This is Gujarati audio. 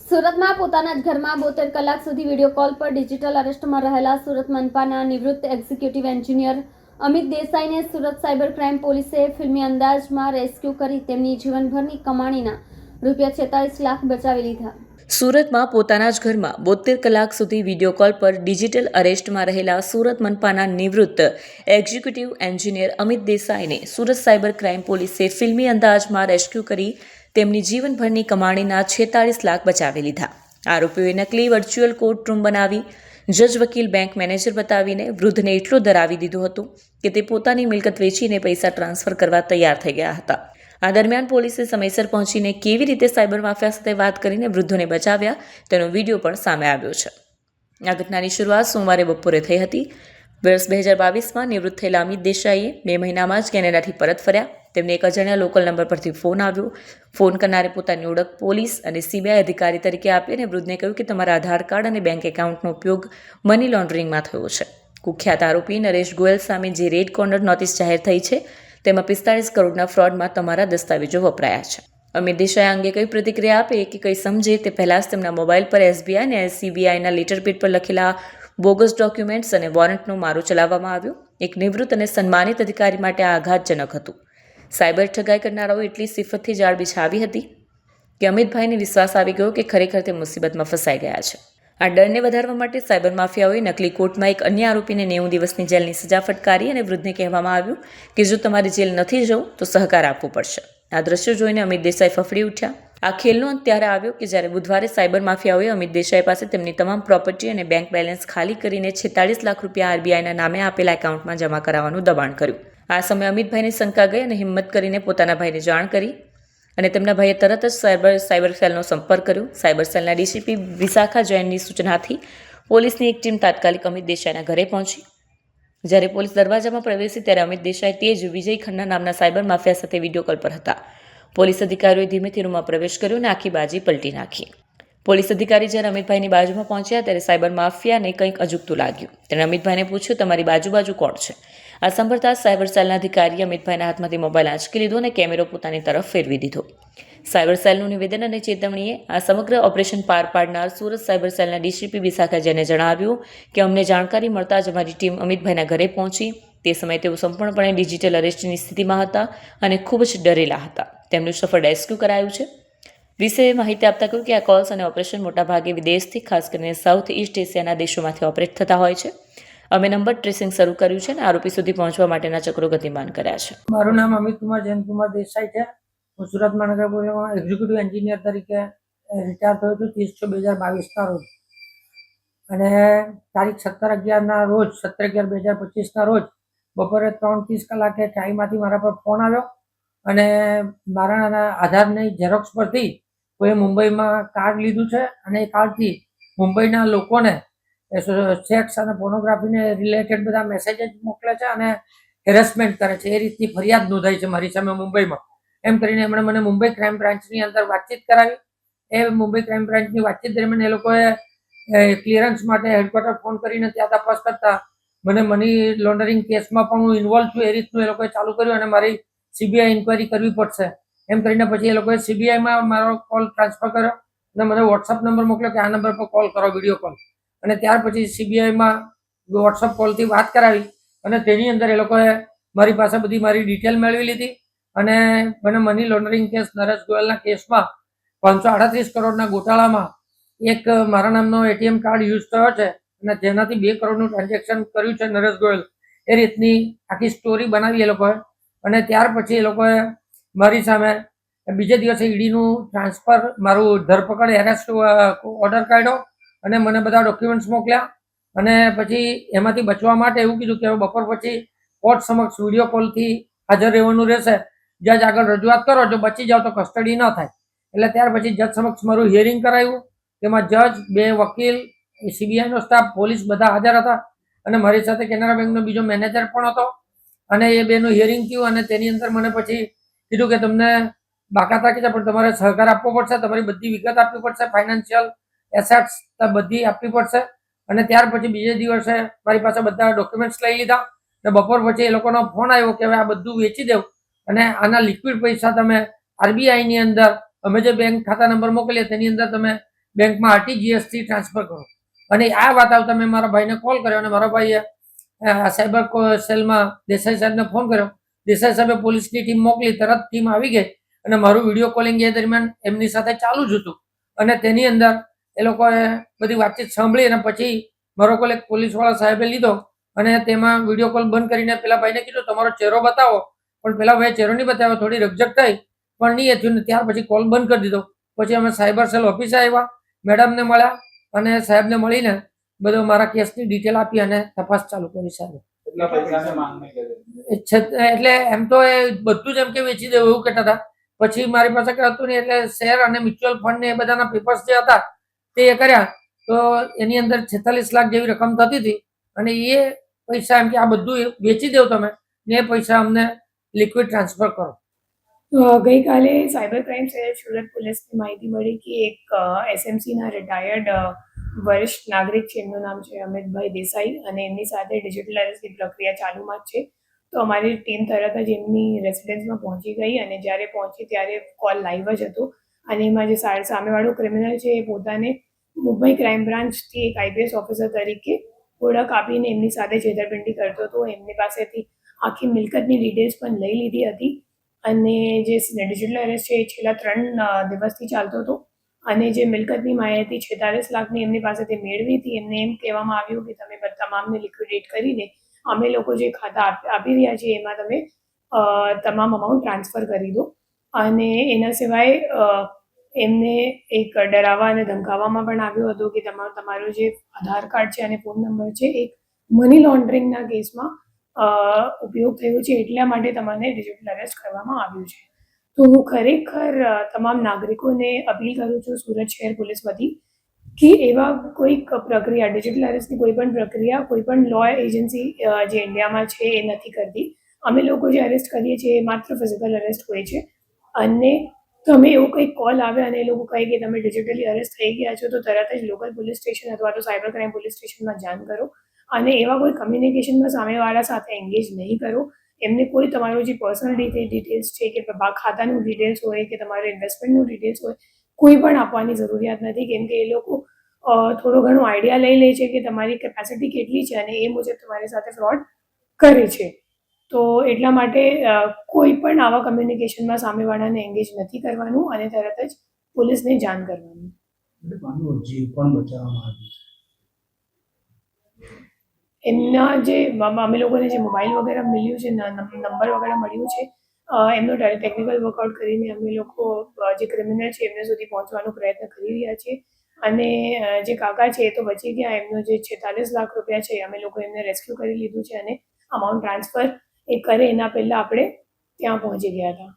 સુરતમાં પોતાના જ ઘરમાં 72 કલાક સુધી વિડીયો કોલ પર ડિજિટલ અરેસ્ટમાં રહેલા સુરત મનપાના નિવૃત્ત એક્ઝિક્યુટિવ એન્જિનિયર અમિત દેસાઈને સુરત સાયબર ક્રાઇમ પોલીસે ફિલ્મી અંદાજમાં રેસ્ક્યુ કરી તેમની જીવનભરની કમાણીના ₹46 લાખ બચાવી લીધા। સુરતમાં પોતાના જ ઘરમાં 72 કલાક સુધી વિડીયો કોલ પર ડિજિટલ અરેસ્ટમાં રહેલા સુરત મનપાના નિવૃત્ત એક્ઝિક્યુટિવ એન્જિનિયર અમિત દેસાઈને સુરત સાયબર ક્રાઇમ પોલીસે ફિલ્મી અંદાજમાં રેસ્ક્યુ કરી તેમની જીવનભરની કમાણીના 46 લાખ બચાવી લીધા। આરોપીઓએ નકલી વર્ચ્યુઅલ કોર્ટ રૂમ બનાવી જજ, વકીલ, બેંક મેનેજર બતાવીને વૃદ્ધને એટલો ડરાવી દીધો હતો કે તે પોતાની મિલકત વેચીને પૈસા ટ્રાન્સફર કરવા તૈયાર થઈ ગયા હતા। આ દરમિયાન પોલીસે સમયસર પહોંચીને કેવી રીતે સાયબર માફિયા સાથે વાત કરીને વૃદ્ધોને બચાવ્યા તેનો વિડીયો પણ સામે આવ્યો છે। આ ઘટનાની શરૂઆત સોમવારે બપોરે થઈ હતી। વર્ષ 2022માં નિવૃત્ત થયેલા અમિત દેસાઈએ 2 મહિનામાં જ કેનેડાથી પરત ફર્યા। તેમને એક અજાણ્યા લોકલ નંબર પરથી ફોન આવ્યો। ફોન કરનારે પોતાની ઓળખ પોલીસ અને સીબીઆઈ અધિકારી તરીકે આપી અને વૃદ્ધને કહ્યું કે તમારા આધાર કાર્ડ અને બેંક એકાઉન્ટનો ઉપયોગ મની લોન્ડરિંગમાં થયો છે। કુખ્યાત આરોપી નરેશ ગોયલ સામે જે રેડ કોર્નર નોટિસ જાહેર થઈ છે તેમાં 45 કરોડના ફ્રોડમાં તમારા દસ્તાવેજો વપરાયા છે। અમિત દેસાઈ અંગે કઈ પ્રતિક્રિયા આપે કે કંઈ સમજે તે પહેલાં જ તેમના મોબાઈલ પર એસબીઆઈ અને સીબીઆઈના લેટર પેડ પર લખેલા બોગસ ડોક્યુમેન્ટ્સ અને વોરંટનો મારો ચલાવવામાં આવ્યો। એક નિવૃત્ત અને સન્માનિત અધિકારી માટે આ આઘાતજનક હતું। સાયબર ઠગાઈ કરનારાઓ એટલી સિફતથી જાળ બિછાવી હતી કે અમિતભાઈને વિશ્વાસ આવી ગયો કે ખરેખર તે મુસીબતમાં ફસાઈ ગયા છે। આ ડરને વધારવા માટે સાયબર માફિયાઓએ નકલી કોર્ટમાં એક અન્ય આરોપીને 90 દિવસની જેલની સજા ફટકારી અને વૃદ્ધને કહેવામાં આવ્યું કે જો તમારે જેલ નથી જવું તો સહકાર આપવો પડશે। આ દ્રશ્યો જોઈને અમિત દેસાઈ ફફડી ઉઠ્યા। આ ખેલનો અંત ત્યારે આવ્યો કે જ્યારે બુધવારે સાયબર માફિયાઓએ અમિત દેસાઈ પાસે તેમની તમામ પ્રોપર્ટી અને બેંક બેલેન્સ ખાલી કરીને 46 લાખ રૂપિયા આરબીઆઈના નામે આપેલા એકાઉન્ટમાં જમા કરાવવાનું દબાણ કર્યું। આ સમયે અમિતભાઈની શંકા ગઈ અને હિંમત કરીને પોતાના ભાઈને જાણ કરી અને તેમના ભાઈએ તરત જ સાયબર સેલનો સંપર્ક કર્યો। સાયબર સેલના ડીસીપી વિશાખા જૈનની સૂચનાથી પોલીસની એક ટીમ તાત્કાલિક અમિત દેસાઈના ઘરે પહોંચી। જ્યારે પોલીસ દરવાજામાં પ્રવેશી ત્યારે અમિત દેસાઈ તે જ વિજય ખન્ના નામના સાયબર માફિયા સાથે વિડીયો કોલ પર હતા। પોલીસ અધિકારીઓએ ધીમેથી રૂમમાં પ્રવેશ કર્યો અને આખી બાજી પલટી નાખી। પોલીસ અધિકારી જ્યારે અમિતભાઈની બાજુમાં પહોંચ્યા ત્યારે સાયબર માફિયાને કંઈક અજુગતું લાગ્યું। તેણે અમિતભાઈને પૂછ્યું, તમારી બાજુ કોણ છે? આ સાંભળતા સાયબર સેલના અધિકારીએ અમિતભાઈના હાથમાંથી મોબાઈલ આંચકી લીધો અને કેમેરો પોતાની તરફ ફેરવી દીધો। સાયબર સેલનું નિવેદન અને ચેતવણીએ આ સમગ્ર ઓપરેશન પાર પાડનાર સુરત સાયબર સેલના ડીસીપી વિશાખા જૈને જણાવ્યું કે અમને જાણકારી મળતા જ અમારી ટીમ અમિતભાઈના ઘરે પહોંચી। તે સમયે તેઓ સંપૂર્ણપણે ડિજિટલ અરેસ્ટની સ્થિતિમાં હતા અને ખૂબ જ ડરેલા હતા। તેમનું સફળ રેસ્ક્યુ કરાયું છે। વિશે માહિતી આપતા કહ્યું કે આ કોલ્સ અને ઓપરેશન મોટાભાગે વિદેશથી, ખાસ કરીને સાઉથ ઇસ્ટ એશિયાના દેશોમાંથી ઓપરેટ થતા હોય છે। અમે નંબર ટ્રેસિંગ શરૂ કર્યું છે અને આરોપી સુધી પહોંચવા માટેના ચક્રો ગતિમાન કર્યા છે। મારું નામ અમિત કુમાર જયંતકુમાર દેસાઈ છે। હું સુરત મહાનગરપાલિકામાં એક્ઝિક્યુટિવ એન્જિનિયર તરીકે રિટાયર થયો છું 30/6/2022ના રોજ અને તારીખ 17/11ના રોજ 17/11/2025ના રોજ બપોરે 3:30 કલાકે ટાઈમાંથી મારા પર ફોન આવ્યો અને મારા આધારની ઝેરોક્સ પરથી કોઈ મુંબઈમાં કાર્ડ લીધું છે અને એ કાર્ડથી મુંબઈના લોકોને સેક્સ અને પોર્નોગ્રાફીને રિલેટેડ બધા મેસેજીસ મોકલે છે અને હેરેસમેન્ટ કરે છે। એ રીતની ફરિયાદ નોંધાઈ છે મારી સામે મુંબઈમાં। એમ કરીને એમણે મને મુંબઈ ક્રાઇમ બ્રાન્ચની અંદર વાતચીત કરાવી। એ મુંબઈ ક્રાઇમ બ્રાન્ચની વાતચીત દરમિયાન એ લોકોએ ક્લિયરન્સ માટે હેડક્વાર્ટર ફોન કરીને ત્યાં તપાસ કરતા મને મની લોન્ડરિંગ કેસમાં પણ હું ઇન્વોલ્વ છું એ રીતનું એ લોકોએ ચાલુ કર્યું અને મારી સીબીઆઈ ઇન્કવાયરી કરવી પડશે એમ કરીને પછી એ લોકોએ સીબીઆઈમાં મારો કોલ ટ્રાન્સફર કર્યો અને મને વોટ્સઅપ નંબર મોકલ્યો કે આ નંબર પર કોલ કરો, વિડીયો કોલ। અને ત્યાર પછી સીબીઆઈમાં વોટ્સઅપ કોલથી વાત કરાવી અને તેની અંદર એ લોકોએ મારી પાસે બધી મારી ડિટેલ મેળવી લીધી અને મને મની લોન્ડરિંગ કેસ નરેશ ગોયલના કેસમાં 538 કરોડના ગોટાળામાં એક મારા નામનો એટીએમ કાર્ડ યુઝ થયો છે અને જેનાથી 2 કરોડનું ટ્રાન્ઝેક્શન કર્યું છે નરેશ ગોયલ। એ રીતની આખી સ્ટોરી બનાવી એ લોકોએ અને ત્યાર પછી એ લોકોએ મારી સામે બીજે દિવસે ઈડીનું ટ્રાન્સફર, મારું ધરપકડ એરેસ્ટ ઓર્ડર કાઢ્યો અને મને બધા ડોક્યુમેન્ટ્સ મોકલ્યા અને પછી એમાંથી બચવા માટે એવું કીધું કે બપોર પછી કોર્ટ સમક્ષ વિડીયો કોલથી હાજર રહેવાનું રહેશે। જજ આગળ રજૂઆત કરો, જો બચી જાવ તો કસ્ટડી ન થાય। એટલે ત્યાર પછી જજ સમક્ષ મારું હિયરિંગ કરાયું। તેમાં જજ, 2 વકીલ, સીબીઆઈનો સ્ટાફ, પોલીસ બધા હાજર હતા અને મારી સાથે કેનરા બેંકનો બીજો મેનેજર પણ હતો અને એ બેનું હિયરિંગ થયું અને તેની અંદર મને પછી કીધું કે તમને બાકાત રાખી છે પણ તમારે સહકાર આપવો પડશે, તમારી બધી વિગત આપવી પડશે, ફાઇનાન્શિયલ એસેટ્સ બધી આપવી પડશે। અને ત્યાર પછી બીજે દિવસે મારી પાસે બધા ડોક્યુમેન્ટ્સ લઈ લીધા અને બપોર પછી એ લોકોનો ફોન આવ્યો કે હવે આ બધું વેચી દેવું અને આના લિક્વિડ પૈસા તમે આરબીઆઈની અંદર અમે જે બેંક ખાતા નંબર મોકલીએ તેની અંદર તમે બેંકમાં RTGS થી ટ્રાન્સફર કરો. અને આ વાત આવતા મેં મારા ભાઈને કોલ કર્યો અને મારા ભાઈએ સાયબર સેલમાં દેસાઈ સાહેબને ફોન કર્યો. દેસાઈ સાહેબે પોલીસની ટીમ મોકલી, તરત ટીમ આવી ગઈ અને મારું વિડીયો કોલિંગ એ દરમિયાન એમની સાથે ચાલુ જ હતું. અને તેની અંદર એ લોકોએ બધી વાતચીત સાંભળી અને પછી મારો કોલ એક પોલીસવાળા સાહેબે લીધો અને તેમાં વિડીયો કોલ બંધ કરીને પેલા ભાઈને કીધું તમારો ચહેરો બતાવો, પણ પેલા ભાઈ ચહેરો નહીં બતાવ્યો. થોડી રકઝક થઈ પણ નહીં થયું ને ત્યાર પછી કોલ બંધ કરી દીધો. પછી અમે સાયબર સેલ ઓફિસે આવ્યા, મેડમને મળ્યા અને સાહેબને મળીને બધો મારા કેસની ડિટેલ આપી અને તપાસ ચાલુ કરી. સાહેબ એટલે એમ તો એ બધું જ એમ કે વેચી દેવું એવું કહેતા હતા. પછી મારી પાસે કઈ હતું નહીં એટલે શેર અને મ્યુચ્યુઅલ ફંડ ને એ બધાના પેપર્સ જે હતા તે એ કર્યા તો એની અંદર 46 લાખ જેવી રકમ થતી હતી અને એ પૈસા એમ કે આ બધું વેચી દેવ તમે ને એ પૈસા અમને લિક્વિડ ટ્રાન્સફર કરો. ગઈકાલે સાયબર ક્રાઇમ સેલ સુરત પોલીસની માહિતી મળી કે એક એસએમસીના રિટાયર્ડ વરિષ્ઠ નાગરિક છે, એમનું નામ છે અમિતભાઈ દેસાઈ અને એમની સાથે ડિજિટલ અરેસ્ટની પ્રક્રિયા ચાલુમાં જ છે. તો અમારી ટીમ તરત જ એમની રેસિડેન્સમાં પહોંચી ગઈ અને જ્યારે પહોંચી ત્યારે કોલ લાઈવ જ હતો અને એમાં જે સામેવાળો ક્રિમિનલ છે એ પોતાને મુંબઈ ક્રાઇમ બ્રાન્ચથી એક IPS ઓફિસર તરીકે ઓળખ આપીને એમની સાથે છેતરપિંડી કરતો હતો. એમની પાસેથી આખી મિલકતની ડિટેલ્સ પણ લઈ લીધી હતી અને જે ડિજિટલ અરેસ્ટ છે એ છેલ્લા 3 દિવસથી ચાલતો હતો અને જે મિલકતની માહિતી 46 લાખની એમની પાસેથી મેળવી હતી. એમને એમ કહેવામાં આવ્યું કે તમે તમામને લિક્વિડેટ કરીને અમે લોકો જે ખાતા આપી રહ્યા છીએ એમાં તમે તમામ અમાઉન્ટ ટ્રાન્સફર કરી દો. અને એના સિવાય એમને એક ડરાવવા અને ધમકાવવામાં પણ આવ્યું હતું કે તમારો જે આધાર કાર્ડ છે અને ફોન નંબર છે એક મની લોન્ડરિંગના કેસમાં ઉપયોગ થયો છે, એટલા માટે તમને ડિજિટલ અરેસ્ટ કરવામાં આવ્યું છે. તો હું ખરેખર તમામ નાગરિકોને અપીલ કરું છું સુરત શહેર પોલીસ વતી કે એવા કોઈક પ્રક્રિયા, ડિજિટલ અરેસ્ટની કોઈ પણ પ્રક્રિયા કોઈ પણ લો એજન્સી જે ઇન્ડિયામાં છે એ નથી કરતી. અમે લોકો જે અરેસ્ટ કરીએ છીએ એ માત્ર ફિઝિકલ અરેસ્ટ હોય છે અને તમે એવું કંઈક કોલ આવે અને એ લોકો કહે કે તમે ડિજિટલી અરેસ્ટ થઈ ગયા છો તો તરત જ લોકલ પોલીસ સ્ટેશન અથવા તો સાયબર ક્રાઇમ પોલીસ સ્ટેશનમાં જાણ કરો અને એવા કોઈ કમ્યુનિકેશનમાં સામેવાળા સાથે એન્ગેજ નહીં કરો. એમને કોઈ તમારું જે પર્સનલ ડિટેલ્સ છે કે ખાતાનું ડિટેલ્સ હોય કે તમારું ઇન્વેસ્ટમેન્ટનું ડિટેલ્સ હોય કોઈ પણ આપવાની જરૂરિયાત નથી, કેમ કે એ લોકો થોડો ઘણો આઈડિયા લઈ લે છે કે તમારી કેપેસિટી કેટલી છે અને એ મુજબ તમારી સાથે ફ્રોડ કરે છે. તો એટલા માટે કોઈ પણ આવા કમ્યુનિકેશનમાં સામેવાળાને એન્ગેજ નથી કરવાનું અને તરત જ પોલીસને જાણ કરવાનું. એમના જે અમે લોકોને જે મોબાઈલ વગેરે મળ્યું છે, નંબર વગેરે મળ્યું છે, એમનો ટેકનિકલ વર્કઆઉટ કરીને અમે લોકો જે ક્રિમિનલ છે એમને સુધી પહોંચવાનો પ્રયત્ન કરી રહ્યા છીએ અને જે કાકા છે એ તો બચી ગયા. એમનો જે 46 લાખ રૂપિયા છે અમે લોકો એમને રેસ્ક્યુ કરી લીધું છે અને અમાઉન્ટ ટ્રાન્સફર એ કરે એના પહેલાં આપણે ત્યાં પહોંચી ગયા હતા.